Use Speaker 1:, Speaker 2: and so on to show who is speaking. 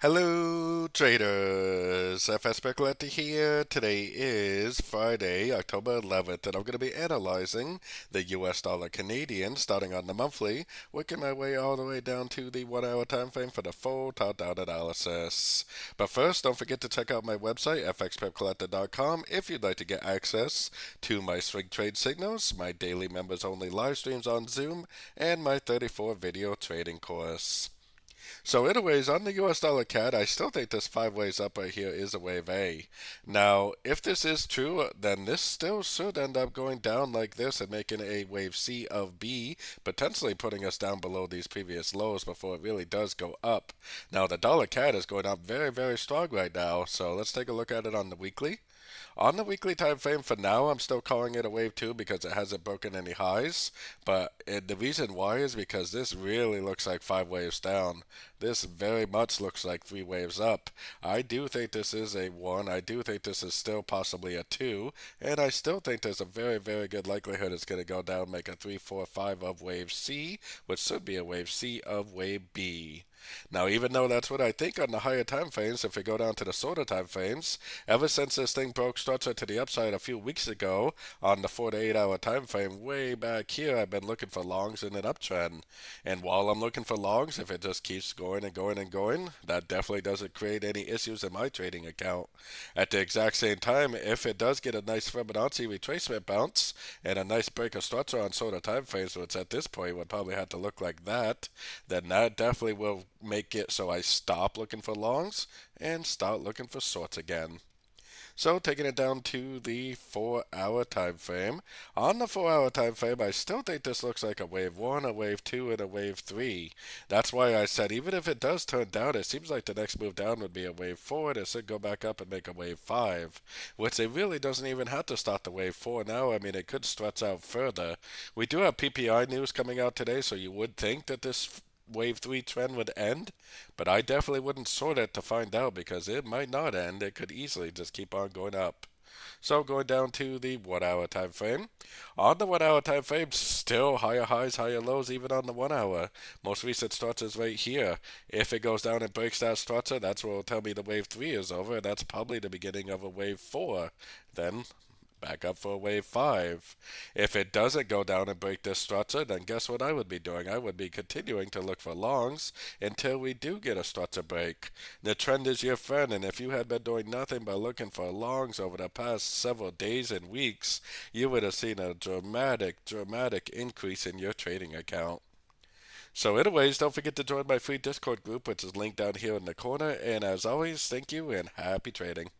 Speaker 1: Hello, traders. FX Pip Collector here. Today is Friday, October 11th, and I'm going to be analyzing the US dollar Canadian starting on the monthly, working my way all the way down to the 1 hour time frame for the full top-down analysis. But first, don't forget to check out my website, fxpipcollector.com, if you'd like to get access to my swing trade signals, my daily members only live streams on Zoom, and my 34 video trading course. So anyways, on the US dollar CAD, I still think this five ways up right here is a wave A. Now, if this is true, then this still should end up going down like this and making a wave C of B, potentially putting us down below these previous lows before it really does go up. Now, the dollar CAD is going up very, very strong right now, so let's take a look at it on the weekly. On the weekly time frame for now, I'm still calling it a wave 2 because it hasn't broken any highs. But the reason why is because this really looks like 5 waves down. This very much looks like 3 waves up. I do think this is a 1. I do think this is still possibly a 2. And I still think there's a very, very good likelihood it's going to go down, make a 3, 4, 5 of wave C, which should be a wave C of wave B. Now, even though that's what I think on the higher time frames, if we go down to the shorter time frames, ever since this thing broke structure to the upside a few weeks ago on the 4 to 8 hour time frame, way back here, I've been looking for longs in an uptrend. And while I'm looking for longs, if it just keeps going and going and going, that definitely doesn't create any issues in my trading account. At the exact same time, if it does get a nice Fibonacci retracement bounce and a nice break of structure on shorter time frames, which at this point would probably have to look like that, then that definitely will make it so I stop looking for longs and start looking for shorts again. So taking it down to the 4 hour time frame. On the 4 hour time frame, I still think this looks like a wave 1, a wave 2, and a wave 3. That's why I said even if it does turn down, it seems like the next move down would be a wave 4. It should go back up and make a wave 5, which it really doesn't even have to start the wave 4 now. I mean, it could stretch out further. We do have PPI news coming out today, so you would think that this wave 3 trend would end, but I definitely wouldn't sort it to find out because it might not end. It could easily just keep on going up. So going down to the 1 hour time frame. On the 1 hour time frame, still higher highs, higher lows, even on the 1 hour. Most recent structures right here. If it goes down and breaks that structure, that's what will tell me the wave 3 is over. And that's probably the beginning of a wave 4. Then back up for wave 5. If it doesn't go down and break this structure, then guess what I would be doing? I would be continuing to look for longs until we do get a structure break. The trend is your friend, and if you had been doing nothing but looking for longs over the past several days and weeks, you would have seen a dramatic, dramatic increase in your trading account. So anyways, don't forget to join my free Discord group, which is linked down here in the corner, and as always, thank you and happy trading.